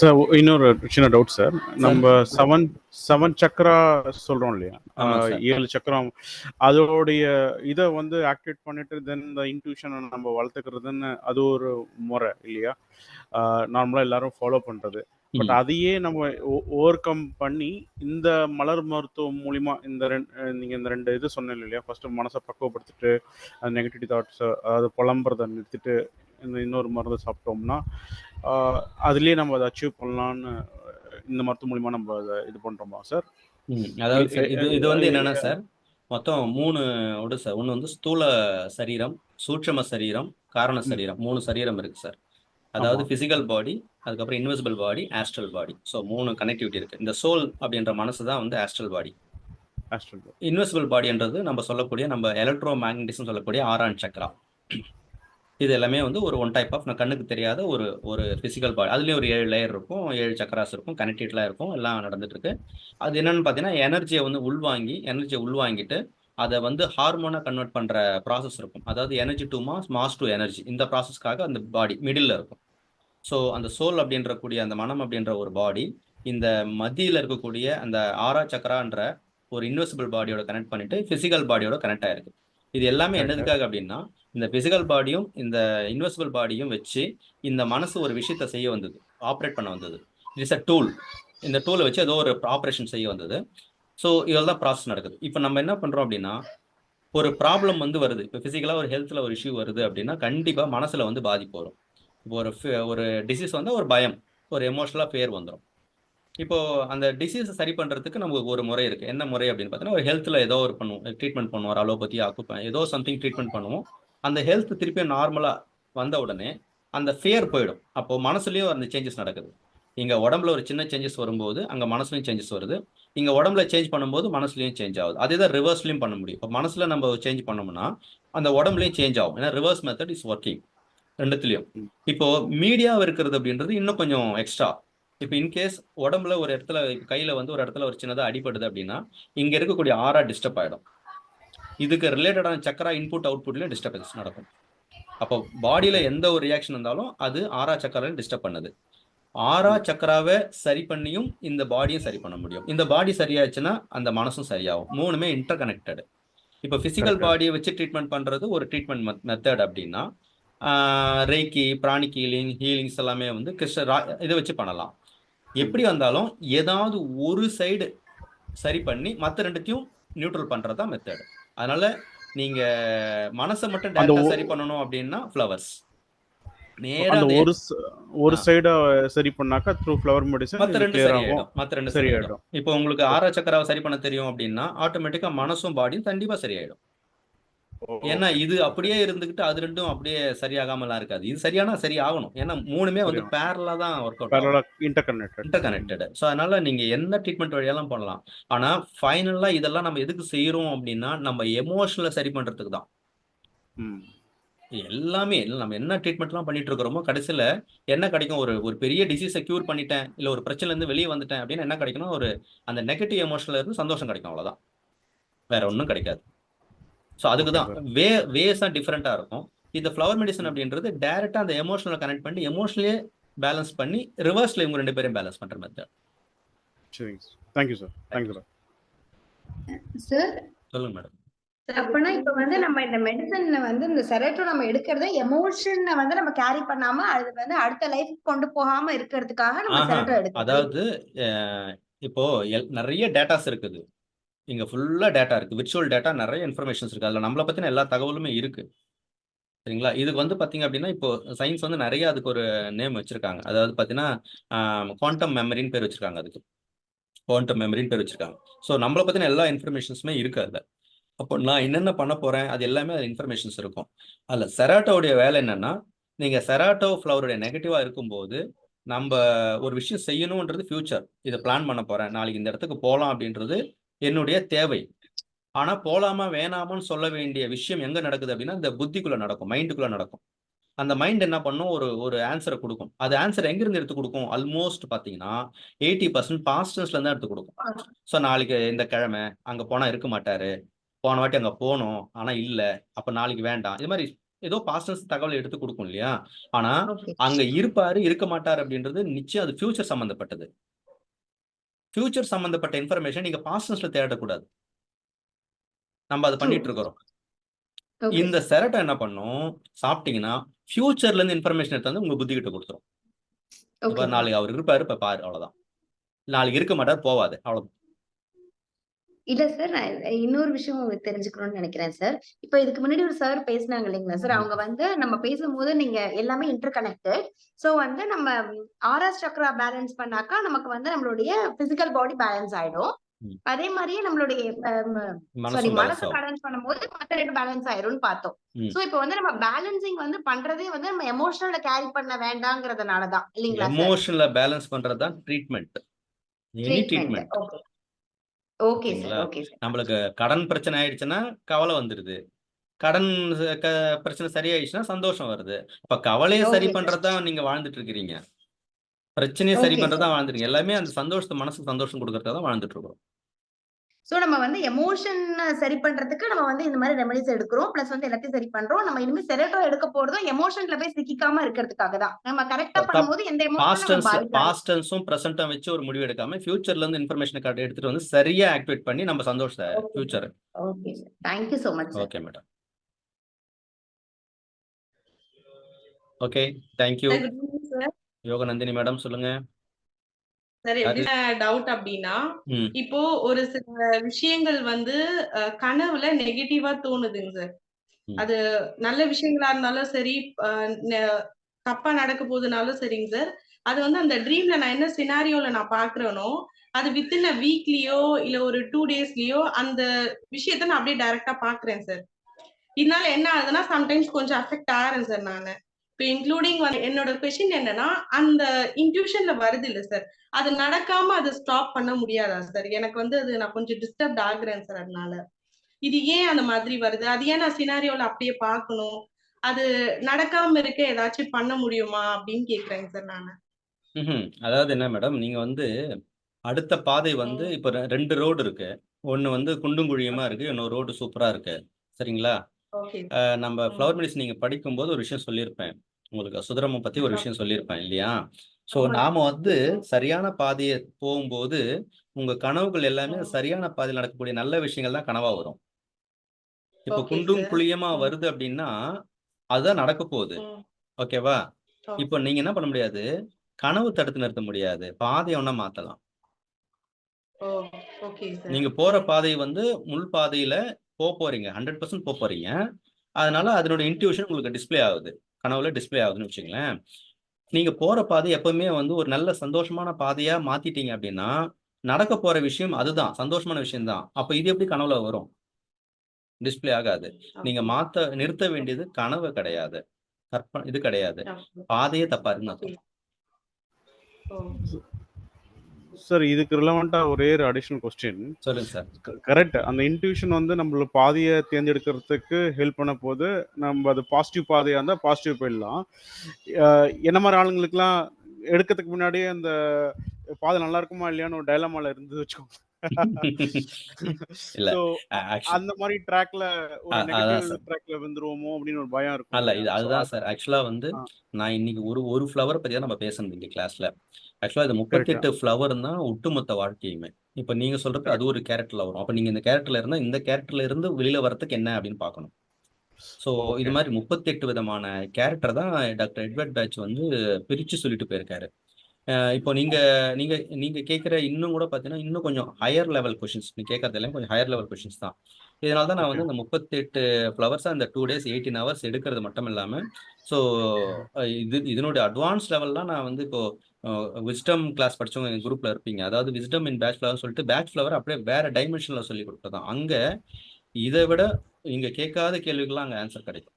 Sir இன்னொரு சின்ன doubt sir. Sir நம்ம செவன் சக்கரா சொல்றோம் இல்லையா? ஆமாங்க சார் 7 சக்கரம் அதோடைய இதை வந்து ஆக்டிவேட் பண்ணிட்டு தென் இந்த இன்ட்யூஷனை நம்ம வளர்த்துக்கிறதுன்னு அது ஒரு முறை இல்லையா? நார்மலாக எல்லாரும் ஃபாலோ பண்ணுறது. பட் ம் அதையே நம்ம ஓவர் கம் பண்ணி இந்த மலர் மருத்துவம் மூலிமா இந்த நீங்கள் இந்த 2 இது சொன்னீங்க இல்லையா? ஃபஸ்ட்டு மனசை பக்குவப்படுத்திட்டு நெகட்டிவ் தாட்ஸை அதாவது புலம்புறதை நிறுத்திட்டு இந்த இன்னொரு மருந்து சாப்பிட்டோம்னா அதுலேயே நம்ம அதை அச்சீவ் பண்ணலான்னு இந்த மருத்துவம் மூலிமா நம்ம அதை இது பண்ணுறோமா சார்? அதாவது சார் இது வந்து என்னன்னா சார், மொத்தம் 3 உண்டு சார். ஒன்று வந்து ஸ்தூல சரீரம், சூட்சம சரீரம், காரண சரீரம், 3 சரீரம் இருக்கு சார். அதாவது பிசிக்கல் பாடி, அதுக்கப்புறம் இன்விசிபிள் பாடி, ஆஸ்ட்ரல் பாடி. ஸோ 3 கனெக்டிவிட்டி இருக்கு. இந்த சோல் அப்படின்ற மனசு தான் வந்து ஆஸ்ட்ரல் பாடி. இன்விசிபிள் பாடின்றது நம்ம சொல்லக்கூடிய நம்ம எலக்ட்ரோ மேக்னட்டிசம் சொல்லக்கூடிய 6ஆம் சக்கரா. இது எல்லாமே வந்து ஒரு ஒன் டைப் ஆஃப் கண்ணுக்கு தெரியாத ஒரு பிசிக்கல் பாடி. அதுலேயும் ஒரு 7 லேயர் இருக்கும், 7 சக்கராஸ் இருக்கும், கனெக்டிவ்லாம் இருக்கும், எல்லாம் நடந்துட்டு இருக்கு. அது என்னன்னு பார்த்தீங்கன்னா எனர்ஜியை வந்து உள்வாங்கிட்டு அதை வந்து ஹார்மோனாக கன்வெர்ட் பண்ணுற ப்ராசஸ் இருக்கும். அதாவது energy to mass, mass to energy, இந்த ப்ராசஸ்க்காக அந்த பாடி மிடில் இருக்கும். ஸோ அந்த சோல் அப்படின்ற கூடிய அந்த மனம் அப்படின்ற ஒரு பாடி இந்த மத்தியில் இருக்கக்கூடிய அந்த 6ஆம் சக்கரான்ற ஒரு இன்விசிபிள் பாடியோட கனெக்ட் பண்ணிட்டு பிசிக்கல் பாடியோட கனெக்ட் ஆயிருக்கு. இது எல்லாமே என்னதுக்காக அப்படின்னா இந்த பிசிக்கல் பாடியும் இந்த இன்விசிபிள் பாடியும் வச்சு இந்த மனசு ஒரு விஷயத்த செய்ய வந்தது, ஆப்ரேட் பண்ண வந்தது. It's a tool. இந்த டூலை வச்சு ஏதோ ஒரு ஆப்ரேஷன் செய்ய வந்தது. ஸோ இதெல்லாம் தான் ப்ராசஸ் நடக்குது. இப்போ நம்ம என்ன பண்ணுறோம் அப்படின்னா, ஒரு ப்ராப்ளம் வந்து வருது. இப்போ ஃபிசிக்கலாக ஒரு ஹெல்த்தில் ஒரு இஷ்யூ வருது அப்படின்னா கண்டிப்பாக மனசில் வந்து பாதிப்பு வரும். இப்போ ஒரு டிசீஸ் வந்து ஒரு பயம், ஒரு எமோஷனலாக ஃபேர் வந்துடும். இப்போ அந்த டிசீஸை சரி பண்ணுறதுக்கு நமக்கு ஒரு முறை இருக்குது. என்ன முறை அப்படின்னு பார்த்தீங்கன்னா, ஒரு ஹெல்த்தில் ஏதோ ஒரு பண்ணுவோம், ட்ரீட்மெண்ட் பண்ணுவோம், அலோபதி, ஆக்குப்பேன், ஏதோ சம்திங் ட்ரீட்மெண்ட் பண்ணுவோம். அந்த ஹெல்த் திருப்பியும் நார்மலாக வந்த உடனே அந்த ஃபேர் போயிடும். அப்போ மனசுலேயும் அந்த சேஞ்சஸ் நடக்குது. இங்கே உடம்புல ஒரு சின்ன சேஞ்சஸ் வரும்போது அங்கே மனசுலையும் சேஞ்சஸ் வருது. இங்கே உடம்புல சேஞ்ச் பண்ணும்போது மனசுலையும் சேஞ்ச் ஆகுது. அதே தான் ரிவர்ஸ்லையும் பண்ண முடியும். இப்போ மனசில் நம்ம சேஞ்ச் பண்ணோம்னா அந்த உடம்புலையும் சேஞ்ச் ஆகும். ஏன்னா ரிவர்ஸ் மெத்தட் இஸ் ஒர்க்கிங் ரெண்டுத்துலையும். இப்போ மீடியாவை இருக்கிறது அப்படின்றது இன்னும் கொஞ்சம் எக்ஸ்ட்ரா. இப்போ இன்கேஸ் உடம்புல ஒரு இடத்துல கையில் வந்து ஒரு இடத்துல ஒரு சின்னதாக அடிபடுது அப்படின்னா இங்கே இருக்கக்கூடிய ஆறா டிஸ்டர்ப் ஆகிடும். இதுக்கு ரிலேட்டடான சக்கரா இன்புட் அவுட்புட்லேயும் டிஸ்டர்பன்ஸ் நடக்கும். அப்போ பாடியில் எந்த ஒரு ரியாக்ஷன் இருந்தாலும் அது 6ஆம் சக்கராவையும் டிஸ்டர்ப் பண்ணுது. 6ஆம் சக்கராவை சரி பண்ணியும் இந்த பாடியும் சரி பண்ண முடியும். இந்த பாடி சரியாச்சுன்னா அந்த மனசும் சரியாகும். 3மே இன்டர் கனெக்டடு. இப்போ பிசிக்கல் பாடியை வச்சு ட்ரீட்மெண்ட் பண்ணுறது ஒரு ட்ரீட்மெண்ட் மெத்தட் அப்படின்னா ரேக்கி, பிராணிக் ஹீலிங்ஸ் எல்லாமே வந்து இதை வச்சு பண்ணலாம். எப்படி வந்தாலும் ஏதாவது ஒரு சைடு சரி பண்ணி மற்ற 2த்தையும் நியூட்ரல் பண்ணுறது தான் மெத்தட். அதனால நீங்க மனசை மட்டும் டைரக்டா சரி பண்ணணும் அப்படின்னா ஃப்ளவர்ஸ் நேரா ஒரு சைட சரி பண்ணாக்க த்ரூ ஃப்ளவர் மெடிசன் மற்ற 2 சரியாயிடும். மற்ற 2 சரியாயிடும். இப்போ உங்களுக்கு 6ஆம் சக்கராவை சரி பண்ண தெரியும் அப்படின்னா ஆட்டோமேட்டிக்கா மனசும் பாடியும் கண்டிப்பா சரியாயிடும். ஏன்னா இது அப்படியே இருந்துகிட்டு அது 2ம் அப்படியே சரியாகாமலாம் இருக்காது. இது சரியானா சரி ஆகணும். ஏன்னா 3மே வந்து பேரலா தான் ஒர்க் அவுட் ஆகும், இன்டர் கனெக்டட். ஸோ அதனால நீங்க என்ன ட்ரீட்மெண்ட் வழியெல்லாம் பண்ணலாம். ஆனா ஃபைனலா இதெல்லாம் நம்ம எதுக்கு செய்யறோம் அப்படின்னா நம்ம எமோஷனலை சரி பண்றதுக்கு தான். எல்லாமே நம்ம என்ன ட்ரீட்மெண்ட்லாம் பண்ணிட்டு இருக்கிறோமோ கடைசியில் என்ன கிடைக்கும், ஒரு பெரிய டிசீஸை க்யூர் பண்ணிட்டேன் இல்லை ஒரு பிரச்சனைலேருந்து வெளியே வந்துட்டேன் அப்படின்னு என்ன கிடைக்கணும், ஒரு அந்த நெகட்டிவ் எமோஷனில் இருந்து சந்தோஷம் கிடைக்கும், அவ்வளோதான், வேற ஒன்றும் கிடைக்காது. ஸோ அதுக்கு தான் வேஸ் தான் டிஃப்ரெண்ட்டாக இருக்கும். இந்த ஃப்ளவர் மெடிசன் அப்படின்றது டைரெக்டாக அந்த எமோஷனலை கனெக்ட் பண்ணி எமோஷனலே பேலன்ஸ் பண்ணி ரிவர்ஸில் இவங்க 2 பேரும் பேலன்ஸ் பண்ணுற மெத்தட். சரிங்க sir, thank you sir. Thank you sir. சொல்லுங்க மேடம். அப்பனா இப்ப வந்து நம்ம இந்த மெடிசன்ல வந்து இந்த செரட்டோ நம்ம எடுக்கிறத எமோஷனை வந்து நம்ம கேரி பண்ணாம அது வந்து அடுத்த லைஃப் கொண்டு போகாம இருக்கிறதுக்காக நம்ம செரட்டோ எடுக்கிறோம். அதாவது இப்போ நிறைய டேட்டாஸ் இருக்குது. இங்க ஃபுல்லா டேட்டா இருக்கு, விர்ச்சுவல் டேட்டா, நிறைய இன்ஃபர்மேஷன்ஸ் இருக்கு. அதுல நம்மளை பத்தின எல்லா தகவலுமே இருக்கு, சரிங்களா. இதுக்கு வந்து பாத்தீங்க அப்படின்னா இப்போ சயின்ஸ் வந்து நிறைய அதுக்கு ஒரு நேம் வச்சிருக்காங்க. அதாவது பாத்தீங்கன்னா குவாண்டம் மெமரின்னு பேர் வச்சிருக்காங்க. அதுக்கு குவாண்டம் மெமரின்னு பேர் வச்சிருக்காங்க. ஸோ நம்மளை பத்தின எல்லா இன்ஃபர்மேஷன்ஸுமே இருக்கு அதுல. அப்போ நான் என்னென்ன பண்ண போறேன் அது எல்லாமே அது இன்ஃபர்மேஷன்ஸ் இருக்கும். அதுல செராட்டோடைய வேலை என்னன்னா, நீங்க செராட்டோ ஃப்ளவருடைய நெகட்டிவா இருக்கும்போது நம்ம ஒரு விஷயம் செய்யணும்ன்றது ஃபியூச்சர், இதை பிளான் பண்ண போறேன், நாளைக்கு இந்த இடத்துக்கு போகலாம் அப்படின்றது என்னுடைய தேவை. ஆனா போலாமா வேணாமான்னு சொல்ல வேண்டிய விஷயம் எங்க நடக்குது அப்படின்னா இந்த புத்திக்குள்ள நடக்கும், மைண்டுக்குள்ள நடக்கும். அந்த மைண்ட் என்ன பண்ணும், ஒரு ஆன்சரை கொடுக்கும். அது ஆன்சர் எங்கிருந்து எடுத்து கொடுக்கும், ஆல்மோஸ்ட் பார்த்தீங்கன்னா 80% பாஸ்டன்ஸ்ல இருந்து எடுத்து கொடுக்கும். ஸோ நாளைக்கு இந்த கிழமை அங்கே போனால் இருக்க மாட்டாரு, போன வாட்டி அங்கே போனோம் ஆனால் இல்லை, அப்போ நாளைக்கு வேண்டாம், இது மாதிரி ஏதோ பாஸ்டன்ஸ் தகவலை எடுத்து கொடுக்கும் இல்லையா? ஆனா ஓகே. அங்க இருப்பாரு இருக்க மாட்டார் அப்படின்றது நிச்சயம் அது ஃபியூச்சர் சம்பந்தப்பட்டது. ஃபியூச்சர் சம்பந்தப்பட்ட இன்ஃபர்மேஷன் நீங்க பாஸ்டன்ஸ்ல தேடக்கூடாது. நம்ம அதை பண்ணிட்டு இருக்கிறோம். ஓகே. இந்த செரட்டை என்ன பண்ணும், சாப்பிட்டீங்கன்னா ஃபியூச்சர்ல இருந்து இன்ஃபர்மேஷன் எடுத்து வந்து உங்க புத்தி கிட்ட கொடுத்துரும். ஓகே. நாளைக்கு அவர் இருப்பாரு, இப்ப பாரு, அவ்வளவுதான். நாளைக்கு இருக்க மாட்டார், போவாது, அவ்வளவுதான். இல்ல சார், நான் இன்னொரு விஷயம் உங்களுக்கு தெரிஞ்சுக்கணும்னு நினைக்கிறேன் சார். இப்ப இதுக்கு முன்னாடி ஒரு சார் பேசினாங்க இல்லைங்களா சார்? அவங்க வந்து நம்ம பேசும்போது நீங்க எல்லாமே இன்டர் கனெக்டட். சோ வந்து நம்ம ஆர்எஸ் சக்ரா பேலன்ஸ் பண்ணாக்கா நமக்கு வந்து நம்மளுடைய பிசிக்கல் பாடி பேலன்ஸ் ஆயிடும். ம். அதே மாதிரியே நம்மளுடைய மனசும் பேலன்ஸ் மனசு ஆகும். பேலன்ஸ் பண்ணும்போது மத்த ரெண்டு பேலன்ஸ் ஆயிரும்னு பார்த்தோம். ம். சோ இப்போ வந்து நம்ம பேலன்சிங் வந்து பண்றதே வந்து நம்ம எமோஷனல கேரி பண்ண வேண்டாங்கிறதுனாலதான் இல்லைங்களா சார்? எமோஷனல பேலன்ஸ் பண்றதுதான் treatment. Any treatment. Treatment. Okay. Okay sir. ஓகேங்களா? Okay sir. நம்மளுக்கு கடன் பிரச்சனை ஆயிடுச்சுன்னா கவலை வந்துருது. கடன் பிரச்சனை சரியாயிடுச்சுன்னா சந்தோஷம் வருது. அப்ப கவலையை சரி ஓகே சார். பண்றதுதான் நீங்க வாழ்ந்துட்டு இருக்கிறீங்க. பிரச்சனையை சரி ஓகே பண்றதுதான் சார். வாழ்ந்துருக்கீங்க. எல்லாமே அந்த சந்தோஷத்தை, மனசுக்கு சந்தோஷம் கொடுக்கறதா தான் வாழ்ந்துட்டு இருக்கோம். சோ நம்ம வந்து எமோஷன் சரி பண்றதுக்கு நம்ம வந்து இந்த மாதிரி ரெமெடிஸ் எடுக்கிறோம். பிளஸ் வந்து எல்லாத்தையும் சரி பண்றோம். நம்ம இனிமே செரட்டோ எடுக்க போறதும் எமோஷன்ல போய் சிக்கிக்காம இருக்கிறதுக்காக தான். நம்ம கரெக்ட்டா பண்ணும்போது எந்த எமோஷனும் நம்ம பாதிக்காது. பாஸ்டன்ஸும் பிரசன்ட்டும் வச்சு ஒரு முடிவு எடுக்காம ஃபியூச்சர்ல இருந்து இன்ஃபர்மேஷன் கார்டு எடுத்துட்டு வந்து சரியா ஆக்டிவேட் பண்ணி நம்ம சந்தோஷத்தை future. Okay sir. Thank you so much sir. Okay madam. Okay, thank you. Good evening sir. யோக நந்தினி மேடம் சொல்லுங்க. சார் என்ன டவுட் அப்படின்னா, ம். இப்போ ஒரு சில விஷயங்கள் வந்து கனவுல நெகட்டிவா தோணுதுங்க சார். ம். அது நல்ல விஷயங்களா இருந்தாலும் சரி, தப்பா நடக்க போகுதுனாலும் சரிங்க சார். அது வந்து அந்த ட்ரீம்ல நான் என்ன சினாரியோல நான் பாக்குறேனோ, அது வித்தின் அ வீக்லயோ இல்ல ஒரு 2 டேஸ்லயோ அந்த விஷயத்த நான் அப்படியே டைரக்டா பாக்குறேன் சார். இதனால என்ன ஆகுதுன்னா சம்டைம்ஸ் கொஞ்சம் அஃபெக்ட் ஆறேன் சார் நானு. இப்போ இன்க்ளூடிங் என்னோட கொஸ்டின் என்னன்னா, அந்த இன்ட்யூஷன்ல வருது இல்ல சார், அது நடக்காம அதை ஸ்டாப் பண்ண முடியாதா சார்? எனக்கு வந்து அது நான் கொஞ்சம் டிஸ்டர்ப்ட் ஆகுறேன் சார். அதனால இது ஏன் அந்த மாதிரி வருது? அது ஏன் நான் சினாரியோல அப்படியே பார்க்கணும்? அது நடக்காம இருக்க ஏதாச்சும் பண்ண முடியுமா அப்படின்னு கேக்குறேங்க சார் நானு. அதாவது என்ன மேடம், நீங்க வந்து அடுத்த பாதை வந்து இப்ப 2 ரோடு இருக்கு. ஒன்னு வந்து குண்டும் குழியுமா இருக்கு, இன்னொரு ரோடு சூப்பரா இருக்கு. சரிங்களா? ஓகே. நம்ம ஃப்ளவர் மெடிசன் நீங்க படிக்கும்போது ஒரு விஷயம் சொல்லியிருப்பேன். உங்களுக்கு சுதரமம் பத்தி ஒரு விஷயம் சொல்லியிருப்பேன் இல்லையா? ஸோ நாம வந்து சரியான பாதையை போகும்போது உங்க கனவுகள் எல்லாமே சரியான பாதையில் நடக்கக்கூடிய நல்ல விஷயங்கள் தான் கனவா வரும். இப்ப ஓகே குண்டும் சார். குழியமா வருது அப்படின்னா அதுதான் நடக்க போகுது. ஓகேவா? இப்போ நீங்க என்ன பண்ண முடியாது, கனவு தடுத்து நிறுத்த முடியாது. பாதையை ஒண்ணா மாத்தலாம். Okay sir. நீங்க போற பாதை வந்து முள் பாதையில போறீங்க, 100% போறீங்க. அதனால அதனோட இன்ட்யூஷன் உங்களுக்கு டிஸ்ப்ளே ஆகுது, கனவுல டிஸ்ப்ளே ஆகுதுன்னு வச்சுங்களேன். நீங்க போற பாதை எப்பவுமே வந்து ஒரு நல்ல சந்தோஷமான பாதையா மாத்திட்டீங்க அப்படின்னா நடக்க போற விஷயம் அதுதான், சந்தோஷமான விஷயம் தான். அப்ப இது எப்படி கனவுல வரும்? டிஸ்ப்ளே ஆகாது. நீங்க நிறுத்த வேண்டியது கனவு கிடையாது, இது கிடையாது, பாதையே தப்பா இருக்குன்னு அர்த்தம். சார் இதுக்கு ரிலவெண்டா ஒரே ஒரு அடிஷனல் கொஸ்டின். சொல்லுங்க சார். கரெக்ட். அந்த இன்ட்யூஷன் வந்து நம்மள பாதையை தேர்ந்தெடுக்கிறதுக்கு ஹெல்ப் பண்ண போது நம்ம அது பாசிட்டிவ் பாதையா இருந்தா பாசிட்டிவ் போயிடலாம். என்ன மாதிரி ஆளுங்களுக்குலாம் எடுக்கிறதுக்கு முன்னாடியே அந்த பாதை நல்லா இருக்குமா இல்லையான்னு ஒரு டைலமால இருந்து வச்சுக்கோங்க. இல்ல, அந்த மாதிரி ட்ராக்ல ஒரு நெகட்டிவ் ட்ராக்ல வந்துருவோமோ அப்படின்னு ஒரு பயம் இருக்கும். அல்ல, இது அதுதான் சார். ஆக்சுவலா வந்து நான் இன்னைக்கு ஒரு ஃப்ளவர் பத்தி தான் நம்ம பேசணும் இங்க கிளாஸ்ல. ஆக்சுவலா இது 38 ஃப்ளவர் தான் ஒட்டுமொத்த வாழ்க்கையுமே. இப்ப நீங்க சொல்றது அது ஒரு கேரக்டர்ல வரும். அப்ப நீங்க இந்த கேரக்டர்ல இருந்தா இந்த கேரக்டர்ல இருந்து வெளியில வரதுக்கு என்ன அப்படின்னு பார்க்கணும். ஸோ இது மாதிரி 38 விதமான கேரக்டர் தான் டாக்டர் எட்வர்ட் பேட்ச் வந்து பிரிச்சு சொல்லிட்டு போயிருக்காரு. இப்போ நீங்க நீங்க நீங்க கேட்குற இன்னும் கூட பார்த்தீங்கன்னா இன்னும் கொஞ்சம் ஹையர் லெவல் கொஷின்ஸ் நீங்க கேட்கறது எல்லாம் கொஞ்சம் ஹையர் லெவல் கொஷின்ஸ் தான். இதனால தான் நான் வந்து இந்த 38 ஃப்ளவர்ஸாக இந்த 2 days 18 hours எடுக்கிறது மட்டும் இல்லாமல், ஸோ இதனுடைய அட்வான்ஸ் லெவல்லாம் நான் வந்து இப்போ விஸ்டம் கிளாஸ் படிச்சவங்க எங்கள் குரூப்ல இருப்பீங்க. அதாவது விஸ்டம் இன் பேட்ச் ஃப்ளவர் சொல்லிட்டு பேட்ச் ஃப்ளவர் அப்படியே வேற டைமென்ஷன்ல சொல்லி கொடுத்ததான். அங்கே இதை விட இங்க கேட்காத கேள்விகள்லாம் அங்கே ஆன்சர் கிடைக்கும்.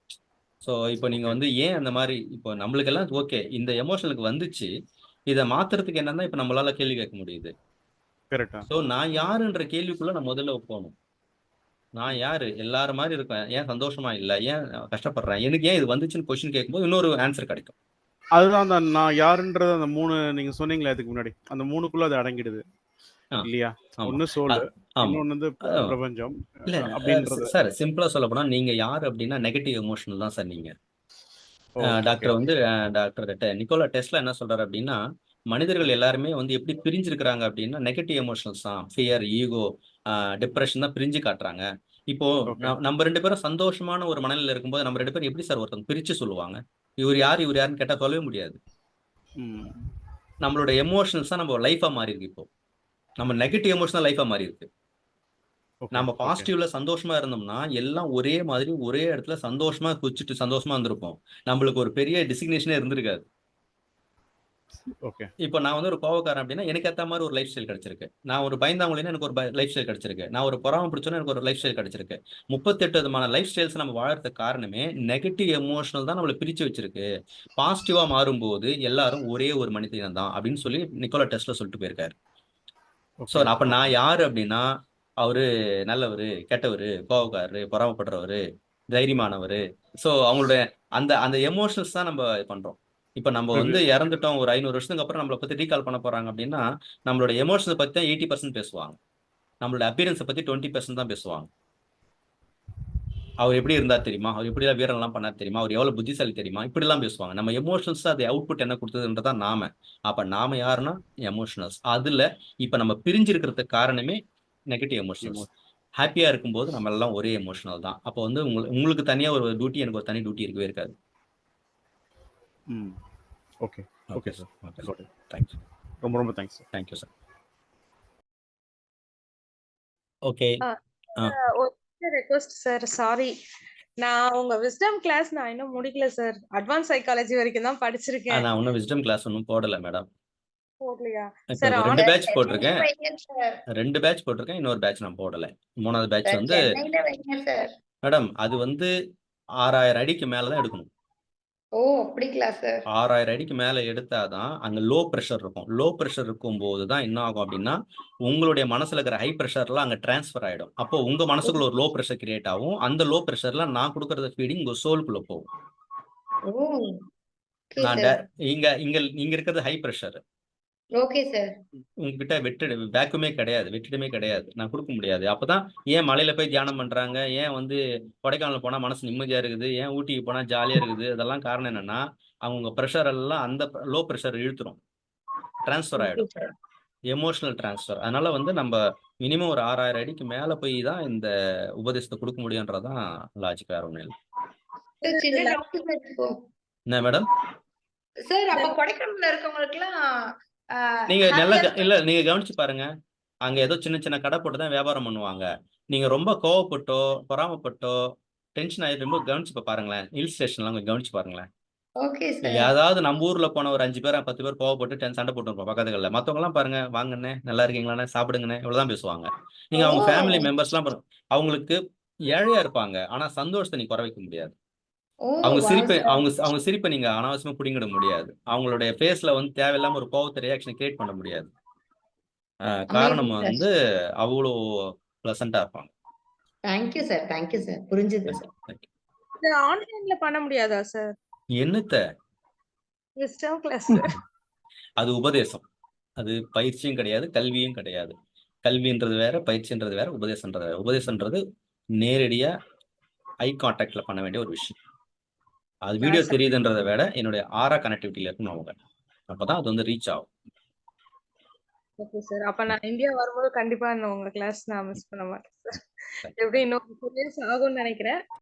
ஸோ இப்போ நீங்க வந்து ஏன் அந்த மாதிரி இப்போ நம்மளுக்கெல்லாம் ஓகே இந்த எமோஷனுக்கு வந்துச்சு, இதை மாத்துறதுக்கு என்னன்னா இப்ப நம்மளால கேள்வி கேட்க முடியுது. ஸோ நான் யாருன்ற கேள்விக்குள்ள நான் முதல்ல போகணும். நான் யாரு, எல்லாரும் மாதிரி இருக்கேன், ஏன் சந்தோஷமா இல்ல, ஏன் கஷ்டப்படுறேன், எனக்கு ஏன் இது வந்துச்சுன்னு கொஸ்டின் கேட்கும்போது இன்னொரு ஆன்சர் கிடைக்கும். அதுதான் அந்த நான் யாருன்றது அந்த 3 நீங்க சொன்னீங்களே அதுக்கு முன்னாடி அந்த 3க்குள்ள அது அடங்கிடுது. ஆ, இல்லையா? ஆமா. ஒண்ணு சோல், ஆமா. இன்னொன்னு வந்து அதான். பிரபஞ்சம் இல்ல அப்படின்றது. சார், சிம்பிளா சொல்லப் போனா நீங்க யாரு அப்படின்னா நெகட்டிவ் எமோஷனல் தான் சார் நீங்க. ஓகே. டாக்டர் வந்து நிக்கோலா டெஸ்லா என்ன சொல்றாரு அப்படின்னா, மனிதர்கள் எல்லாருமே வந்து எப்படி பிரிஞ்சிருக்கிறாங்க அப்படின்னா நெகட்டிவ் எமோஷனல்ஸ் தான். ஃபியர், ஈகோ, டிப்ரெஷன் தான் பிரிஞ்சு காட்டுறாங்க. இப்போ ஓகே. நம்ம 2 பேரும் சந்தோஷமான ஒரு மனநிலையில இருக்கும்போது நம்ம 2 பேரும் எப்படி சார் ஒருத்தவங்க பிரிச்சு சொல்லுவாங்க? இவர் யார், இவர் யாருன்னு கேட்டா சொல்லவே முடியாது. ம். நம்மளோட எமோஷனல்ஸ் தான் நம்ம லைஃபா மாறி இருக்கு இப்போ. நம்ம நெகட்டிவ் எமோஷன் தான் லைஃபா மாறி இருக்கு. ஓகே. நம்ம ஓகே. பாசிட்டிவ்ல சந்தோஷமா இருந்தோம்னா, எல்லாம் ஒரே மாதிரி ஒரே இடத்துல சந்தோஷமா குதிச்சுட்டு சந்தோஷமா இருந்திருப்போம். நம்மளுக்கு ஒரு பெரிய டெசிக்னேஷனே இருந்திருக்காது. ஓகே. இப்போ நான் வந்து ஒரு கோவக்காரன் அப்படின்னா, எனக்கு ஏத்த மாரி ஒரு லைஃப் ஸ்டைல் கிடைச்சிருக்கு. நான் ஒரு பயந்தாங்கோலின்னா எனக்கு ஒரு லைஃப் ஸ்டைல் கிடைச்சிருக்கு. நான் ஒரு பொறாம பிடிச்சவனா எனக்கு ஒரு லைஃப் ஸ்டைல் கிடைச்சிருக்கு. 38 விதமான லைஃப் ஸ்டைல்ஸ் நம்ம வாழறதுக்கு காரணமே நெகட்டிவ் எமோஷனல் தான் நம்மள பிரிச்சு வச்சிருக்கு. பாசிட்டிவா மாறும்போது எல்லாரும் ஒரே ஒரு மனிதன் தான் அப்படின்னு சொல்லி நிக்கோலா டெஸ்லா சொல்லிட்டு போயிருக்காரு. So okay. அப்ப நான் ஓகே. யாரு அப்படின்னா, அவரு நல்லவரு, கெட்டவரு, கோவக்காரரு, பொறாமைப்படுறவரு, தைரியமானவரு. ஸோ அவங்களுடைய அந்த அந்த எமோஷனல்ஸ் தான் நம்ம இது பண்றோம். இப்ப நம்ம வந்து இறந்துட்டோம், ஒரு 500 வருஷத்துக்கு அப்புறம் நம்மள பத்தி ரீகால் பண்ண போறாங்க அப்படின்னா, நம்மளோட எமோஷனல் பத்தி தான் 80% பேசுவாங்க. நம்மளோட அப்பியரன்ஸ பத்தி 20% தான் பேசுவாங்க. அவர் எப்படி இருந்தார் தெரியுமா? அவர் எப்படிலாம் வீரம்லாம் பண்ணார் தெரியுமா? அவர் எவ்வளவு புத்திசாலி தெரியுமா? இப்படிலாம் பேசுவாங்க. நம்ம எமோஷனல்ஸ் அது அவுட்புட் என்ன குடுத்ததுன்றது தான் நாம. அப்ப நாம யாருன்னா எமோஷனல்ஸ். அதுல இப்ப நம்ம பிரிஞ்சிருக்கிறதுக்கு காரணமே நெகட்டிவ் எமோஷனல்ஸ். Emo- ஹேப்பியா இருக்கும்போது நம்ம எல்லாம் ஒரே எமோஷனல் தான். அப்ப வந்து உங்களுக்கு தனியா ஒரு டியூட்டி, எனக்கு ஒரு தனி டியூட்டி இருக்கவே இருக்காது. ம். Okay. Okay sir. Okay Got sir. it. Thanks. ரொம்ப ரொம்ப thanks sir. Thank you sir. Okay. ஒரு ரெக்வஸ்ட் சார், சாரி. நான் உங்க விஸ்டம் கிளாஸ் நான் இன்னும் முடிக்கல சார். அட்வான்ஸ் சைக்காலஜி வரைக்கும் தான் படிச்சிருக்கேன். நான் இன்னும் விஸ்டம் கிளாஸ் ஒன்றும் போடல மேடம். போடலையா இப்ப சார்? 2 சார் பேட்ச் சென்னையில போட்டிருக்கேன். வைங்க சார். 2 பேட்ச் போட்டிருக்கேன். இன்னொரு பேட்ச் நான் போடல. 3வது பேட்ச் சார் வந்து சென்னையில வைங்க சார். மேடம் அது வந்து 6000 அடிக்கு மேல தான் எடுக்கணும். ஓ அப்படிங்களா சார்? 6000 அடிக்கு மேல எடுத்தாதான் அங்க லோ பிரஷர் இருக்கும். லோ பிரஷர் இருக்கும்போது தான் என்ன ஆகும் அப்படின்னா, உங்களுடைய மனசுல இருக்கிற ஹை பிரஷர்லாம் அங்க டிரான்ஸ்ஃபர் ஆயிடும். அப்போ உங்க மனசுக்குள்ள ஒரு லோ பிரஷர் கிரியேட் ஆகும். அந்த லோ பிரஷர்ல நான் கொடுக்கறது ஃபீடிங் உங்க சோலுக்குள்ள போகும். ஓ ஓகே நான் சார். இங்க இங்க இங்க இருக்கிறது ஹை பிரஷர். Okay sir. உங்ககிட்ட வேக்குமே கிடையாது, வெற்றிடமே கிடையாது. நான் கொடுக்க முடியாது. அப்பதான் ஏன் மலையில போய் தியானம் பண்றாங்க, ஏன் வந்து கொடைக்கானல் போனா மனசு நிம்மதியா இருக்குது, ஏன் ஊட்டிக்கு போனா ஜாலியா இருக்குது. அதெல்லாம் காரணம் என்னன்னா, அவங்க பிரஷர் எல்லாம் அந்த லோ பிரஷர் இழுத்துரும், டிரான்ஸ்ஃபர் ஓகே ஆயிடும், சார். Emotional transfer. அதனால வந்து நம்ம மினிமம் ஒரு 6000 அடிக்கு மேல போய் தான் இந்த உபதேசத்தை கொடுக்க முடியுன்றதான் லாஜிக், வேற ஒண்ணும் இல்லை. சார் சின்ன டவுட் சார் இப்போ. என்ன மேடம்? சார் அப்ப கொடைக்கானல்ல இருக்கவங்களுக்குலாம் நீங்க நல்லா ஹாப்பியா இல்ல, நீங்க கவனிச்சு பாருங்க. அங்க ஏதோ சின்ன சின்ன கடை போட்டு தான் வியாபாரம் பண்ணுவாங்க. நீங்க ரொம்ப கோவப்பட்டோ, பொறாமப்பட்டோ, டென்ஷன் ஆகி ரொம்ப கவனிச்சு பாருங்களேன். ஹில் ஸ்டேஷன்லாம் கொஞ்சம் கவனிச்சு பாருங்களேன். Okay sir. ஏதாவது நம்ம ஊர்ல போன ஒரு 5 பேர் 10 பேர் கோவப்பட்டு சண்டை போட்டுருப்போம் பக்கத்துல. மத்தவங்க எல்லாம் பாருங்க, வாங்கண்ணே, நல்லா இருக்கீங்களாண்ணே, சாப்பிடுங்கண்ணே, இவ்வளவுதான் பேசுவாங்க. நீங்க அவங்க ஃபேமிலி மெம்பர்ஸ் எல்லாம் பாருங்க, அவங்களுக்கு ஏழையா இருப்பாங்க, ஆனா சந்தோஷத்தை நீ குறை வைக்க முடியாது. ஓ அவங்க வாவ் சிரிப்பை சார். அவங்க சிரிப்பை நீங்க அனாவசியமா புடிங்கிட முடியாது. அவங்களுடைய ஃபேஸ்ல வந்து தேவையில்லாம ஒரு கோவத்தை ரியாக்ஷன் கிரியேட் பண்ண முடியாது. காரணம் அமேசிங் சார். வந்து அவ்வளோ பிளசண்டா இருப்பாங்க. Thank you sir. Thank you sir. புரிஞ்சுது சார். இது ஆன்லைன்ல பண்ண முடியாதா சார்? என்னத்த? Wisdom class. அது உபதேசம். அது பயிற்சியும் கிடையாது, கல்வியும் கிடையாது. கல்வின்றது வேற, பயிற்சின்றது வேற, உபதேசன்றது வேற. உபதேசன்றது நேரடியா ஐ கான்டாக்ட்ல பண்ண வேண்டிய ஒரு விஷயம். அது வீடியோ தெரியுதுன்றதை விட என்னுடைய ஆரா கனெக்டிவிட்டியில இருக்கணும் அவங்க. அப்பதான் அது வந்து ரீச் ஆகும். Okay sir. அப்ப நான் இந்தியா வரும்போது கண்டிப்பா உங்க கிளாஸ் நான் மிஸ் பண்ண மாட்டேன் சார். எப்படி இன்னும் 2 இயர்ஸ் ஆகும்னு நினைக்கிறேன்.